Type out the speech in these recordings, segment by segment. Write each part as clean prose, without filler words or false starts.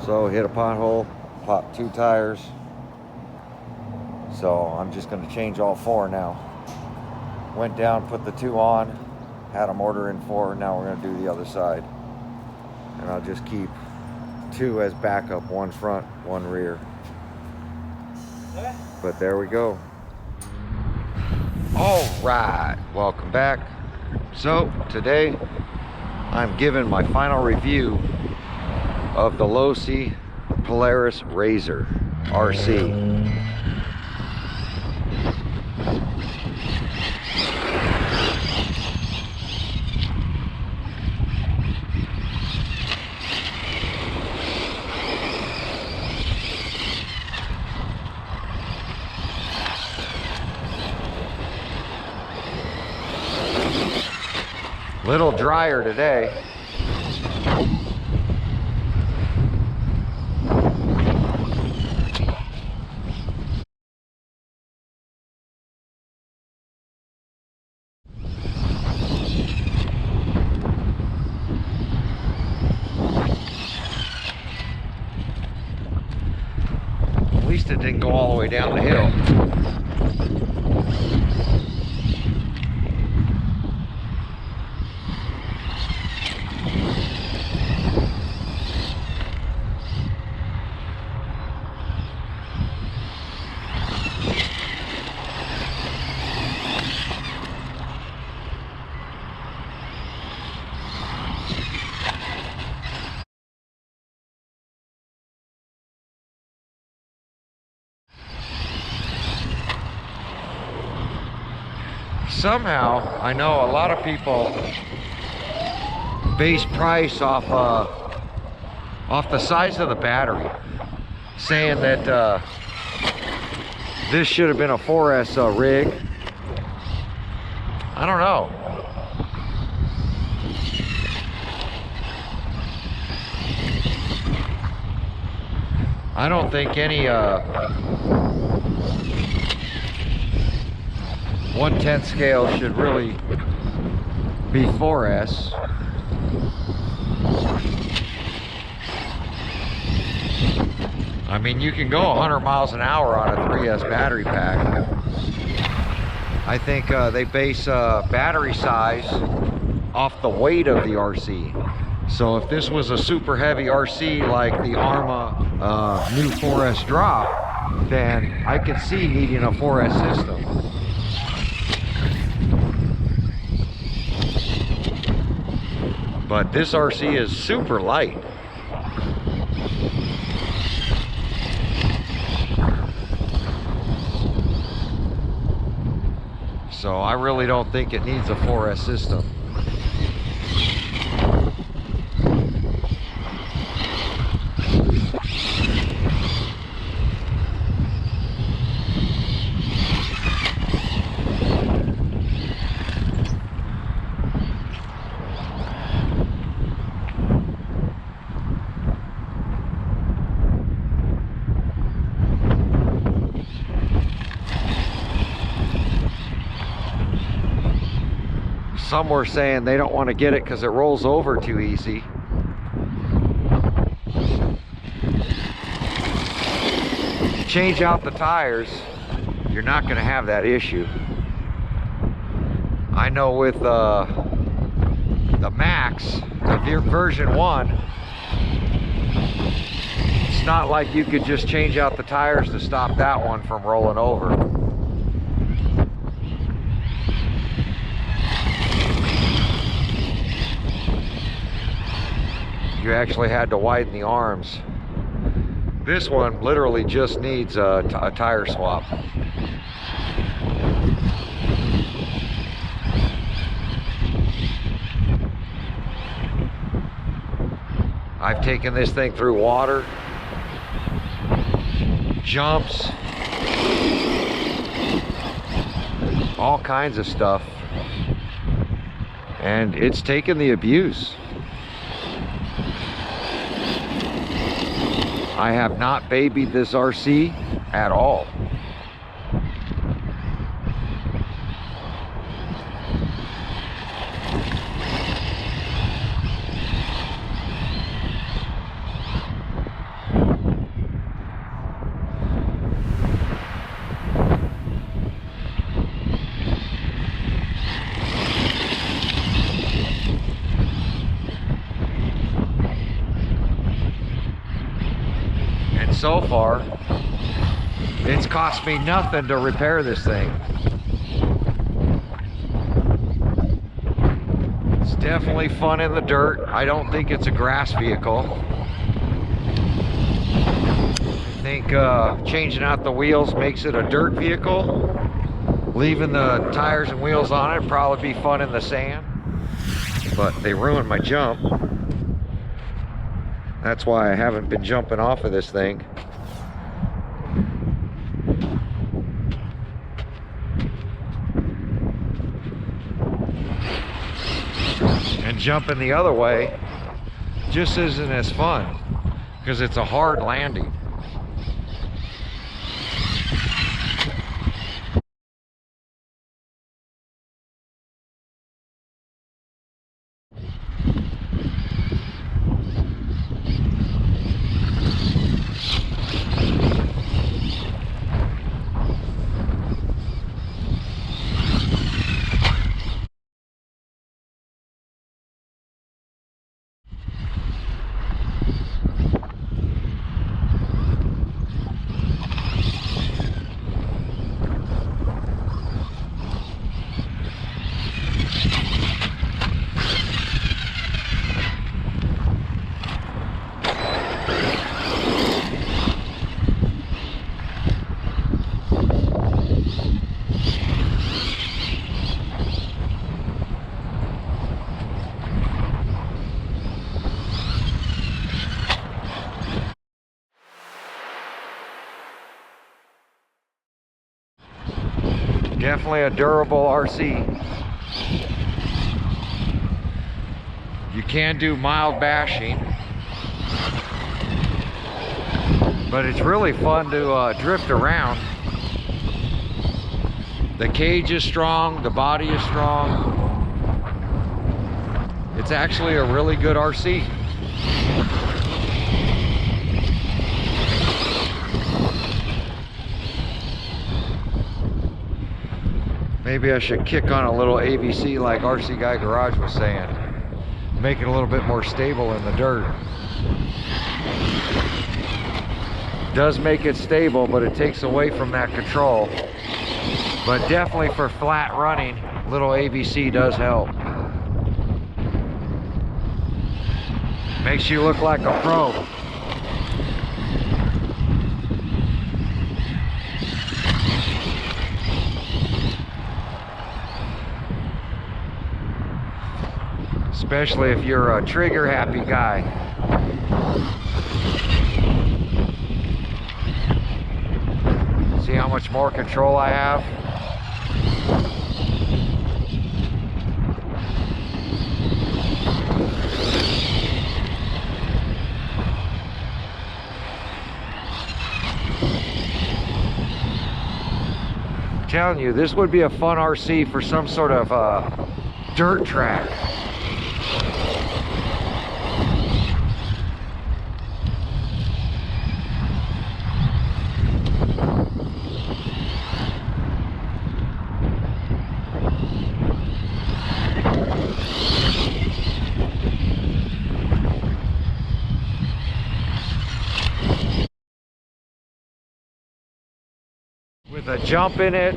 So hit a pothole, popped 2 tires. So I'm just going to change all 4 now. Went down, put the 2 on, had them order in 4. Now we're going to do the other side. And I'll just keep 2 as backup, 1 front, 1 rear. But there we go. All right, welcome back. So today I'm giving my final review of the LOSI Polaris RZR RC. Little drier today. At least it didn't go all the way down the hill. Somehow, I know a lot of people base price off the size of the battery, saying that this should have been a 4S rig. I don't know. I don't think any 1/10 scale should really be 4S. I mean, you can go 100 miles an hour on a 3S battery pack. I think they base battery size off the weight of the RC. So if this was a super heavy RC like the Arma new 4S drop, then I could see needing a 4S system. But this RC is super light. So I really don't think it needs a 4S system. Some were saying they don't want to get it because it rolls over too easy. If you change out the tires, you're not going to have that issue. I know with the Max, the version 1, it's not like you could just change out the tires to stop that one from rolling over. You actually had to widen the arms. This one literally just needs a tire swap. I've taken this thing through water, jumps, all kinds of stuff, and it's taken the abuse. I have not babied this RC at all. so far. It's cost me nothing to repair this thing. It's definitely fun in the dirt. I don't think it's a grass vehicle. I think changing out the wheels makes it a dirt vehicle. Leaving the tires and wheels on it would probably be fun in the sand. But they ruined my jump. That's why I haven't been jumping off of this thing. And jumping the other way just isn't as fun because it's a hard landing. Definitely a durable RC. You can do mild bashing, but it's really fun to drift around. The cage is strong, the body is strong. It's actually a really good RC. Maybe I should kick on a little AVC like RC Guy Garage was saying. Make it a little bit more stable in the dirt. Does make it stable, but it takes away from that control. But definitely for flat running, little AVC does help. Makes you look like a pro. Especially if you're a trigger happy guy. See how much more control I have? I'm telling you, this would be a fun RC for some sort of dirt track. With a jump in it,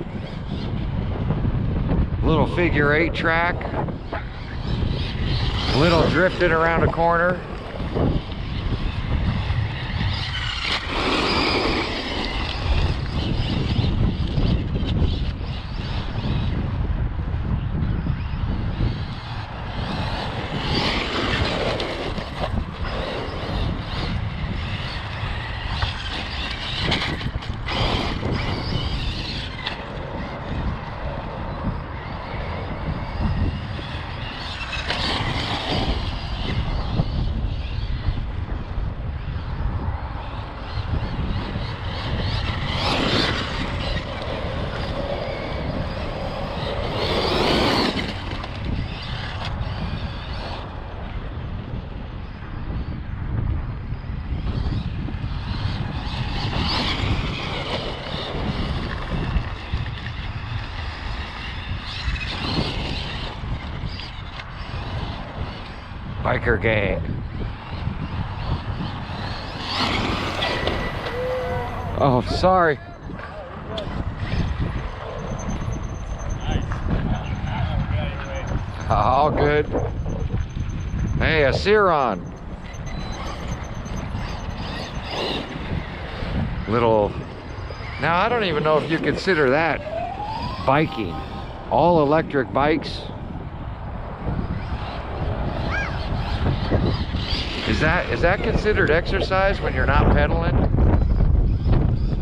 little figure 8 track, little drifting around a corner. Biker gang. Oh, sorry. All good. Hey, a Ciron. Little. Now, I don't even know if you consider that biking. All electric bikes. Is that considered exercise when you're not pedaling?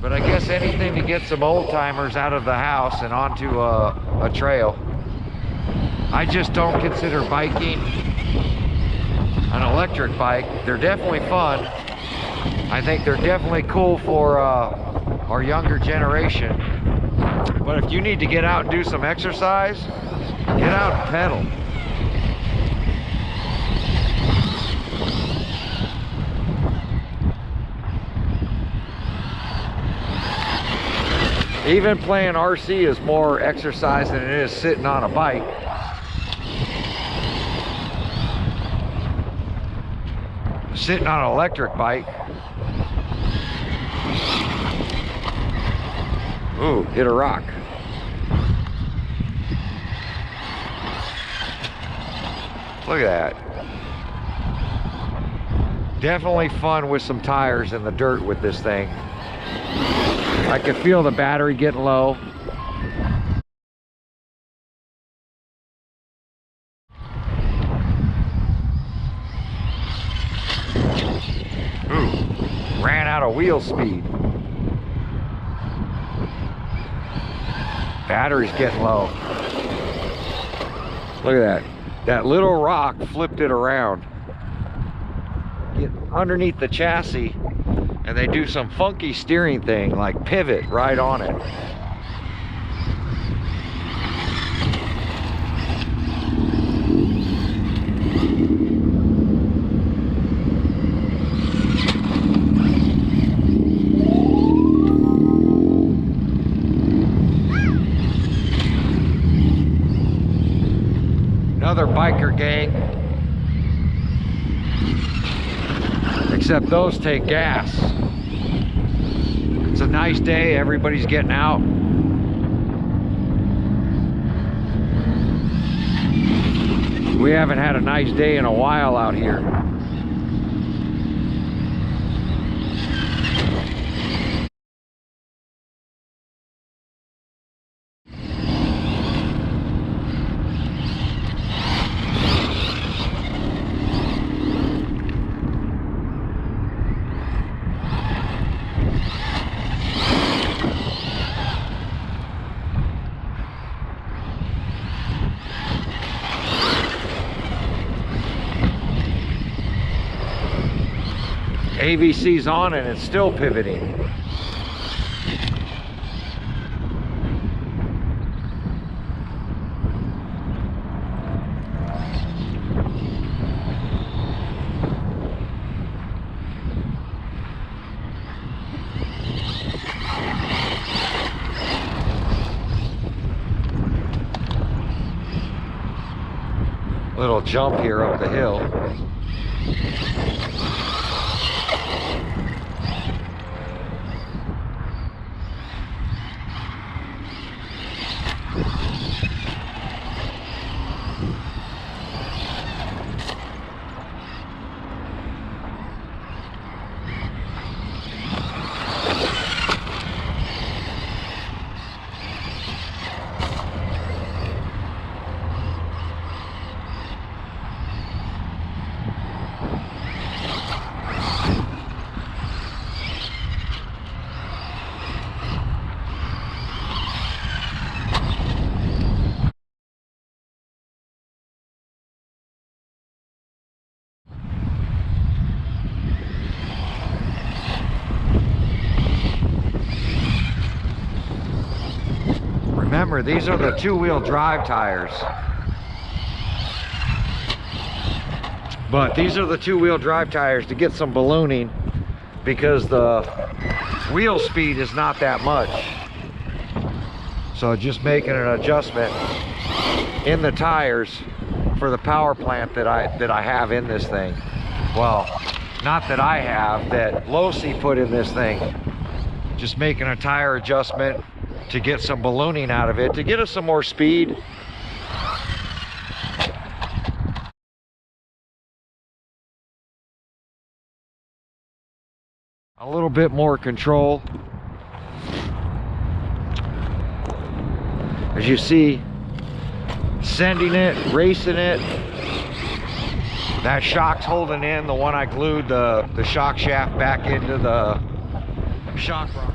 But I guess anything to get some old timers out of the house and onto a trail. I just don't consider biking an electric bike. They're definitely fun. I think they're definitely cool for our younger generation. But if you need to get out and do some exercise, get out and pedal. Even playing RC is more exercise than it is sitting on a bike. Sitting on an electric bike. Ooh, hit a rock. Look at that. Definitely fun with some tires in the dirt with this thing. I can feel the battery getting low. Ooh, ran out of wheel speed. Battery's getting low. Look at that. That little rock flipped it around. Get underneath the chassis and they do some funky steering thing, like pivot right on it. Another biker gang, except those take gas. It's a nice day, everybody's getting out. We haven't had a nice day in a while out here. AVC's on and it's still pivoting. Little jump here up the hill. Remember, these are the two-wheel drive tires. But these are the two-wheel drive tires to get some ballooning because the wheel speed is not that much. So just making an adjustment in the tires for the power plant that I have in this thing. Well, not that I have, that LOSI put in this thing. Just making a tire adjustment to get some ballooning out of it, to get us some more speed. A little bit more control. As you see, sending it, racing it. That shock's holding in. The one I glued the shock shaft back into the shock rock.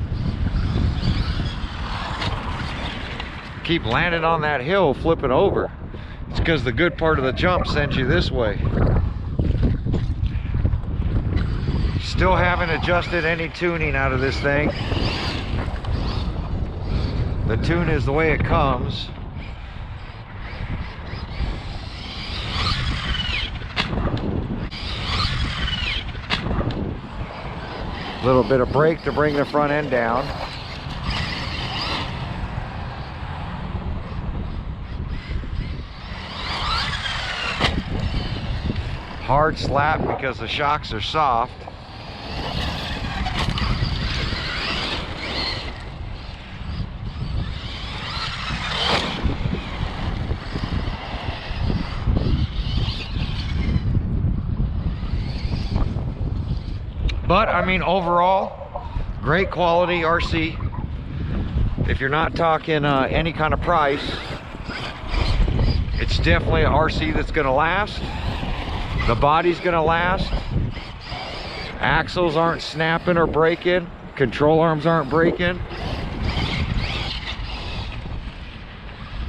Keep landing on that hill, flipping over. It's because the good part of the jump sends you this way. Still haven't adjusted any tuning out of this thing. The tune is the way it comes. Little bit of brake to bring the front end down. Hard slap because the shocks are soft. But I mean, overall, great quality RC. If you're not talking any kind of price, it's definitely an RC that's gonna last. The body's gonna last. Axles aren't snapping or breaking. Control arms aren't breaking.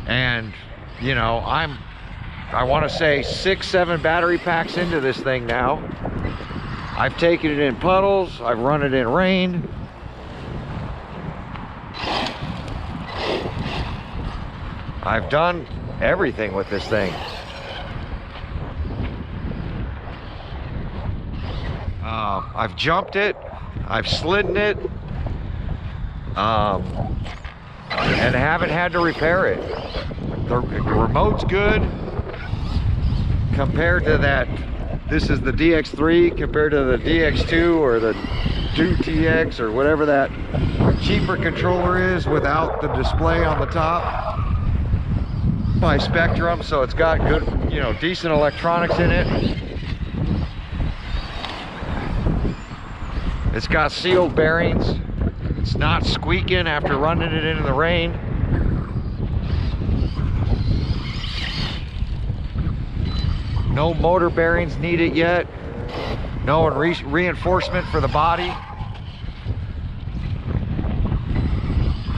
And you know, I want to say 6-7 battery packs into this thing now. I've taken it in puddles, I've run it in rain. I've done everything with this thing. I've jumped it, I've slidden it, and haven't had to repair it. The remote's good compared to that. This is the DX3 compared to the DX2 or the 2TX or whatever that cheaper controller is without the display on the top by Spectrum. So it's got good, you know, decent electronics in it. It's got sealed bearings. It's not squeaking after running it into the rain. No motor bearings needed yet. No reinforcement for the body.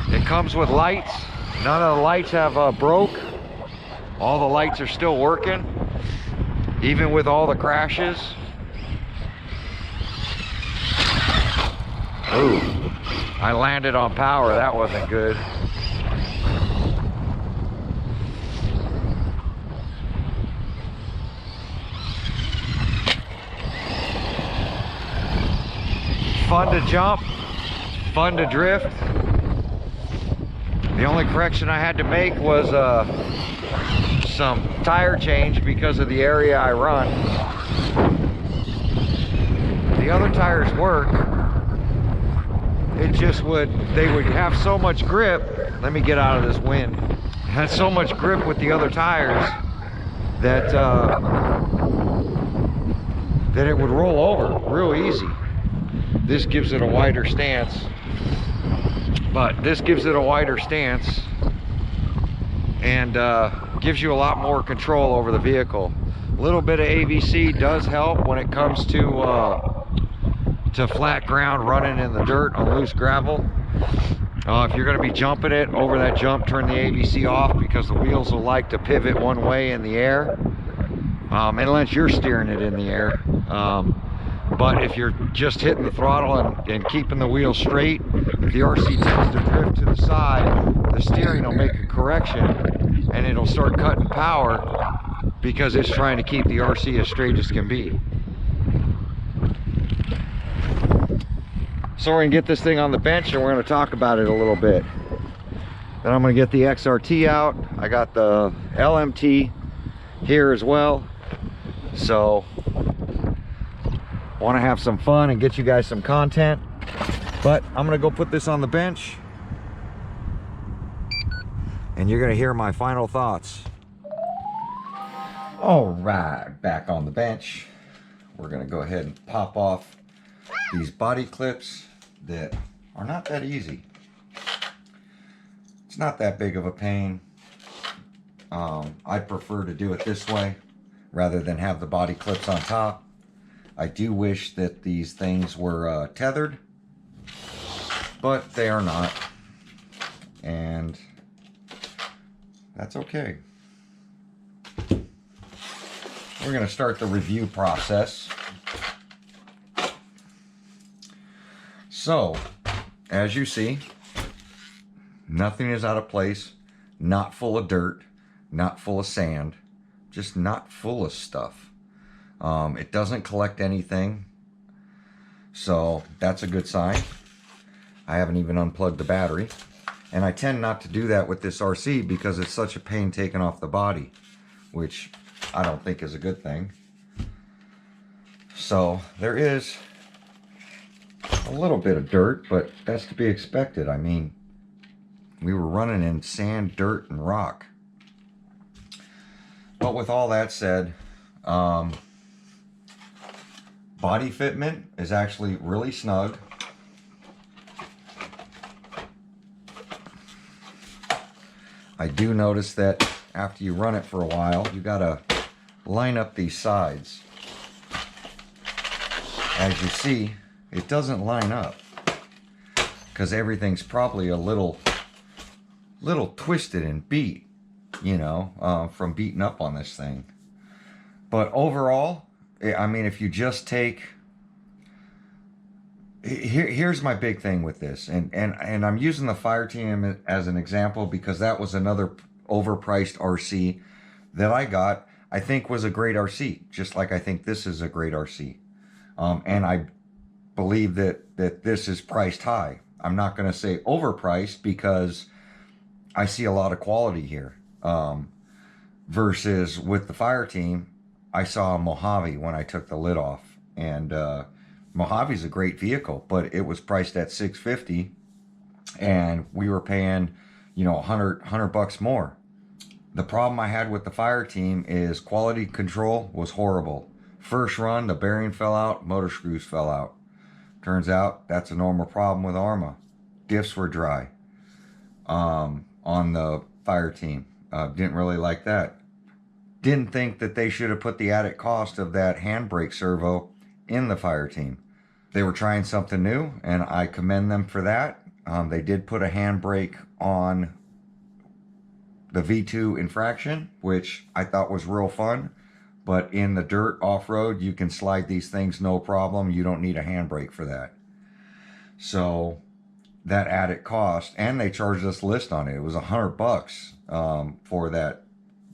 It comes with lights. None of the lights have broke. All the lights are still working, even with all the crashes. Ooh, I landed on power. That wasn't good. Fun to jump, fun to drift. The only correction I had to make was some tire change because of the area I run. The other tires work. It just they would have so much grip. Let me get out of this wind. It had so much grip with the other tires that that it would roll over real easy. This gives it a wider stance, but this gives it a wider stance and gives you a lot more control over the vehicle. A little bit of AVC does help when it comes to flat ground, running in the dirt on loose gravel. If you're going to be jumping it over that jump, turn the AVC off because the wheels will like to pivot one way in the air, unless you're steering it in the air. But if you're just hitting the throttle and keeping the wheel straight, if the RC tends to drift to the side, the steering will make a correction and it'll start cutting power because it's trying to keep the RC as straight as can be. So we're gonna get this thing on the bench and we're gonna talk about it a little bit. Then I'm gonna get the XRT out. I got the LMT here as well. So want to have some fun and get you guys some content. But I'm gonna go put this on the bench and you're gonna hear my final thoughts. All right, back on the bench. We're gonna go ahead and pop off these body clips that are not that easy. It's not that big of a pain. I prefer to do it this way rather than have the body clips on top. I do wish that these things were tethered, but they are not, and that's okay. We're going to start the review process. So, as you see, nothing is out of place, not full of dirt, not full of sand, just not full of stuff. It doesn't collect anything, so that's a good sign. I haven't even unplugged the battery, and I tend not to do that with this RC because it's such a pain taking off the body, which I don't think is a good thing. So there is a little bit of dirt, but that's to be expected. I mean, we were running in sand, dirt, and rock. But with all that said, body fitment is actually really snug. I do notice that after you run it for a while, you gotta line up these sides. As you see, it doesn't line up because everything's probably a little twisted and beat, you know, from beating up on this thing. But overall, I mean, if you just take, here's my big thing with this, and I'm using the Fireteam as an example because that was another overpriced RC that I got. I think was a great RC, just like I think this is a great RC. And I believe that this is priced high. I'm not going to say overpriced because I see a lot of quality here. Versus with the Fireteam, I saw a Mojave when I took the lid off, and Mojave's a great vehicle, but it was priced at $650, and we were paying, you know, 100 bucks more. The problem I had with the Fireteam is quality control was horrible. First run, the bearing fell out, motor screws fell out. Turns out that's a normal problem with ARMA. Diffs were dry on the Fireteam. Didn't really like that. Didn't think that they should have put the added cost of that handbrake servo in the Fireteam. They were trying something new, and I commend them for that. They did put a handbrake on the V2 Infraction, which I thought was real fun. But in the dirt off-road, you can slide these things no problem. You don't need a handbrake for that. So that added cost, and they charged us list on it. It was 100 bucks for that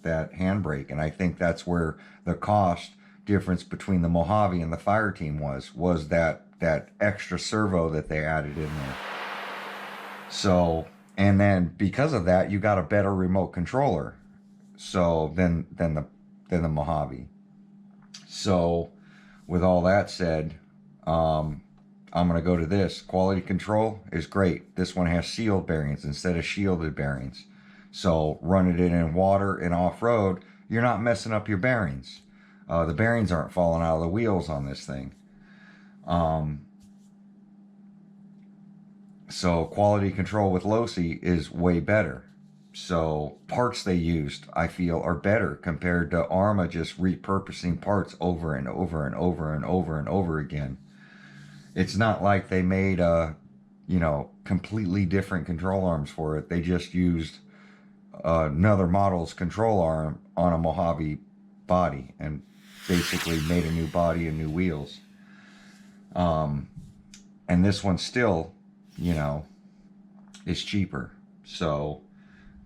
handbrake, and I think that's where the cost difference between the Mojave and the Fireteam was that extra servo that they added in there. So, and then because of that, you got a better remote controller. So than the Mojave. So with all that said, I'm gonna go to this. Quality control is great. This one has sealed bearings instead of shielded bearings. So running it in water and off-road, you're not messing up your bearings. The bearings aren't falling out of the wheels on this thing. So quality control with LOSI is way better. So parts they used, I feel, are better compared to ARMA just repurposing parts over and over and over and over and over again. It's not like they made you know, completely different control arms for it. They just used another model's control arm on a Mojave body and basically made a new body and new wheels. And this one still, you know, is cheaper. So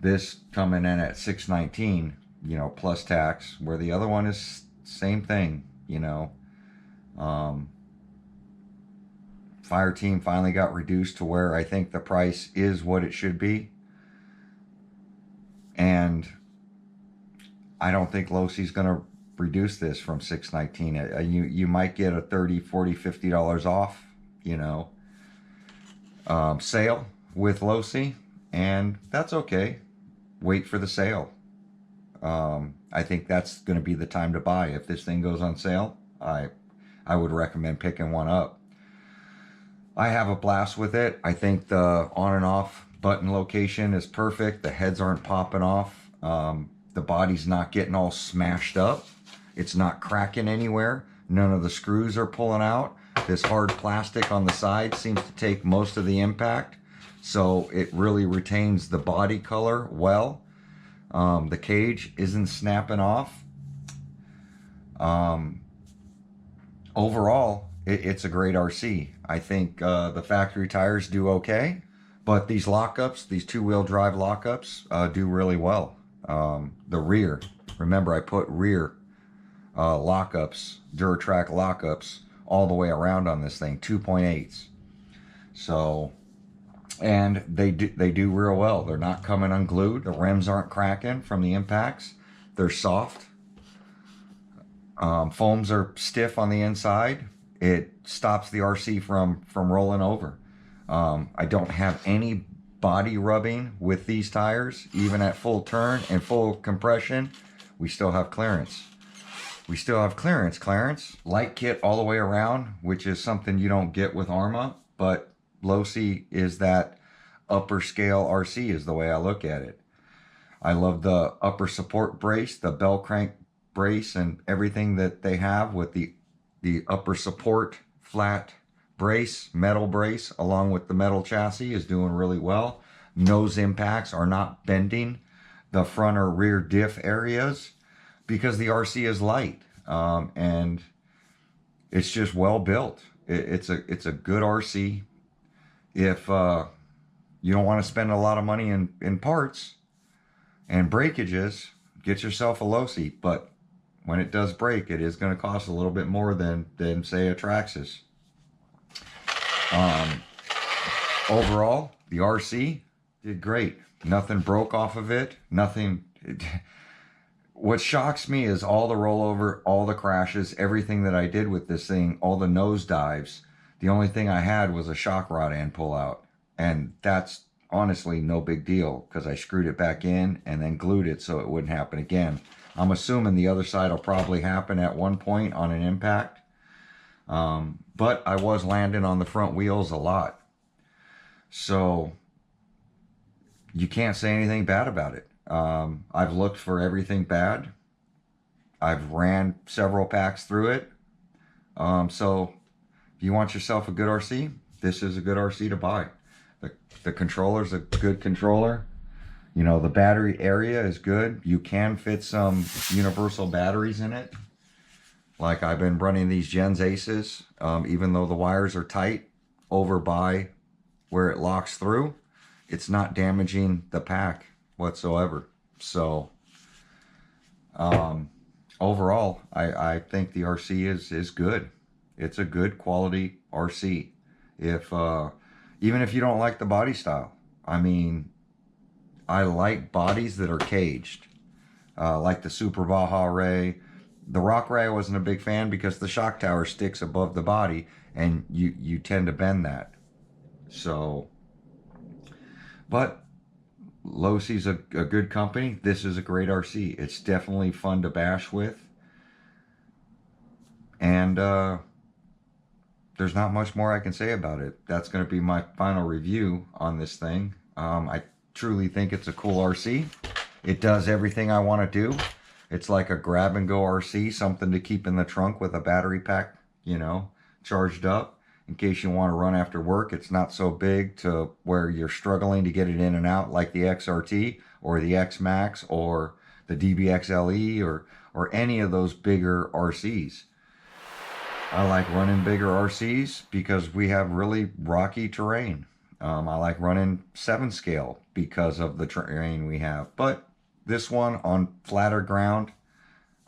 this coming in at $619, you know, plus tax, where the other one is same thing, you know. Fireteam finally got reduced to where I think the price is what it should be. And I don't think LOSI's going to reduce this from $619. You might get a $30, $40, $50 off, you know. sale with LOSI, and that's okay. Wait for the sale. I think that's going to be the time to buy. If this thing goes on sale, I would recommend picking one up. I have a blast with it. I think the on and off button location is perfect. The heads aren't popping off. The body's not getting all smashed up. It's not cracking anywhere. None of the screws are pulling out. This hard plastic on the side seems to take most of the impact, so it really retains the body color well. The cage isn't snapping off. Overall, it's a great RC. I think the factory tires do okay, but these lockups, these two-wheel drive lockups, do really well. The rear, remember I put rear lockups, Duratrack lockups, all the way around on this thing, 2.8s. So, and they do real well. They're not coming unglued. The rims aren't cracking from the impacts. They're soft. Foams are stiff on the inside. It stops the RC from rolling over. I don't have any body rubbing with these tires. Even at full turn and full compression, we still have clearance. We still have clearance. Light kit all the way around, which is something you don't get with Arrma, but LOSI is that upper scale RC is the way I look at it. I love the upper support brace, the bell crank brace, and everything that they have with the upper support flat brace, metal brace, along with the metal chassis is doing really well. Nose impacts are not bending the front or rear diff areas because the RC is light, and it's just well built. It's a good RC. If you don't want to spend a lot of money in parts and breakages, get yourself a LOSI. But when it does break, it is going to cost a little bit more than say a Traxxas. Overall, the RC did great. Nothing broke off of it. Nothing. What shocks me is all the rollover, all the crashes, everything that I did with this thing, all the nose dives. The only thing I had was a shock rod end pull out. And that's honestly no big deal because I screwed it back in and then glued it so it wouldn't happen again. I'm assuming the other side will probably happen at one point on an impact. But I was landing on the front wheels a lot. So you can't say anything bad about it. I've looked for everything bad. I've ran several packs through it. So if you want yourself a good RC, this is a good RC to buy. The controller's a good controller. You know, the battery area is good. You can fit some universal batteries in it. Like I've been running these Gens Aces, even though the wires are tight over by where it locks through, it's not damaging the pack whatsoever. So overall, I think the RC is good. It's a good quality RC. Even if you don't like the body style, I mean, I like bodies that are caged, like the Super Baja Ray. The Rock Ray I wasn't a big fan because the shock tower sticks above the body and you tend to bend that. So, but LOSI's a good company. This is a great RC. It's definitely fun to bash with. And there's not much more I can say about it. That's going to be my final review on this thing. I truly think it's a cool RC. It does everything I want to do. It's like a grab and go RC, something to keep in the trunk with a battery pack, you know, charged up in case you want to run after work. It's not so big to where you're struggling to get it in and out like the XRT or the X Max or the DBX LE or any of those bigger RCs. I like running bigger RCs because we have really rocky terrain. I like running 7 scale because of the terrain we have. But this one on flatter ground,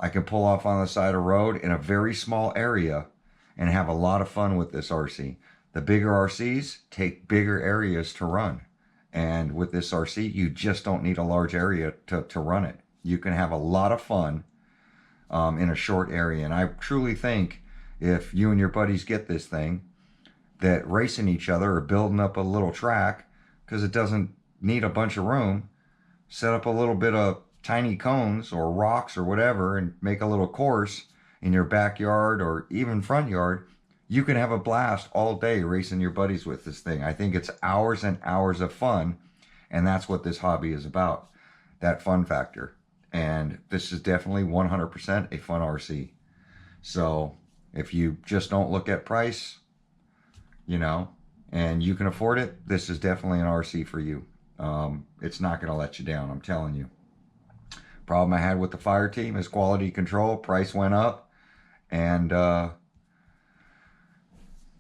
I can pull off on the side of the road in a very small area and have a lot of fun with this RC. The bigger RCs take bigger areas to run. And with this RC, you just don't need a large area to run it. You can have a lot of fun in a short area. And I truly think if you and your buddies get this thing, that racing each other or building up a little track, because it doesn't need a bunch of room. Set up a little bit of tiny cones or rocks or whatever and make a little course in your backyard or even front yard. You can have a blast all day racing your buddies with this thing. I think it's hours and hours of fun, and that's what this hobby is about, that fun factor. And this is definitely 100% a fun RC. So if you just don't look at price, you know, and you can afford it, this is definitely an RC for you. It's not going to let you down, I'm telling you. Problem I had with the fire team is quality control. Price went up, and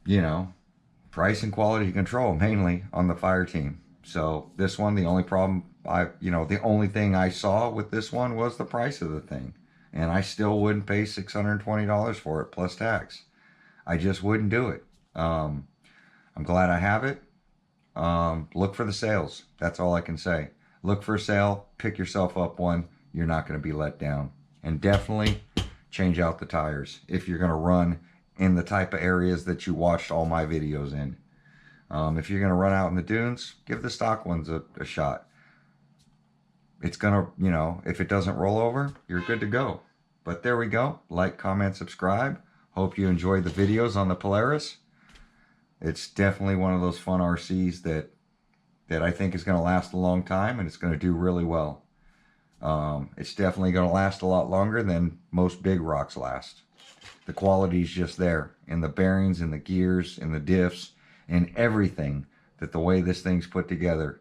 you know, price and quality control mainly on the fire team. So this one, the only problem the only thing I saw with this one was the price of the thing, and I still wouldn't pay $620 for it plus tax. I just wouldn't do it. I'm glad I have it. Look for the sales. That's all I can say. Look for a sale, pick yourself up one. You're not going to be let down. And definitely change out the tires if you're going to run in the type of areas that you watched all my videos in. If you're going to run out in the dunes, give the stock ones a shot. It's going to, if it doesn't roll over, you're good to go. But there we go. Like, comment, subscribe. Hope you enjoyed the videos on the Polaris. It's definitely one of those fun RCs that I think is going to last a long time, and it's going to do really well. It's definitely going to last a lot longer than most big rocks last. The quality's just there in the bearings, in the gears, in the diffs, in everything. That the way this thing's put together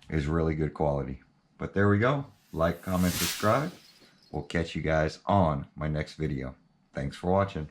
is really good quality. But there we go. Like, comment, subscribe. We'll catch you guys on my next video. Thanks for watching.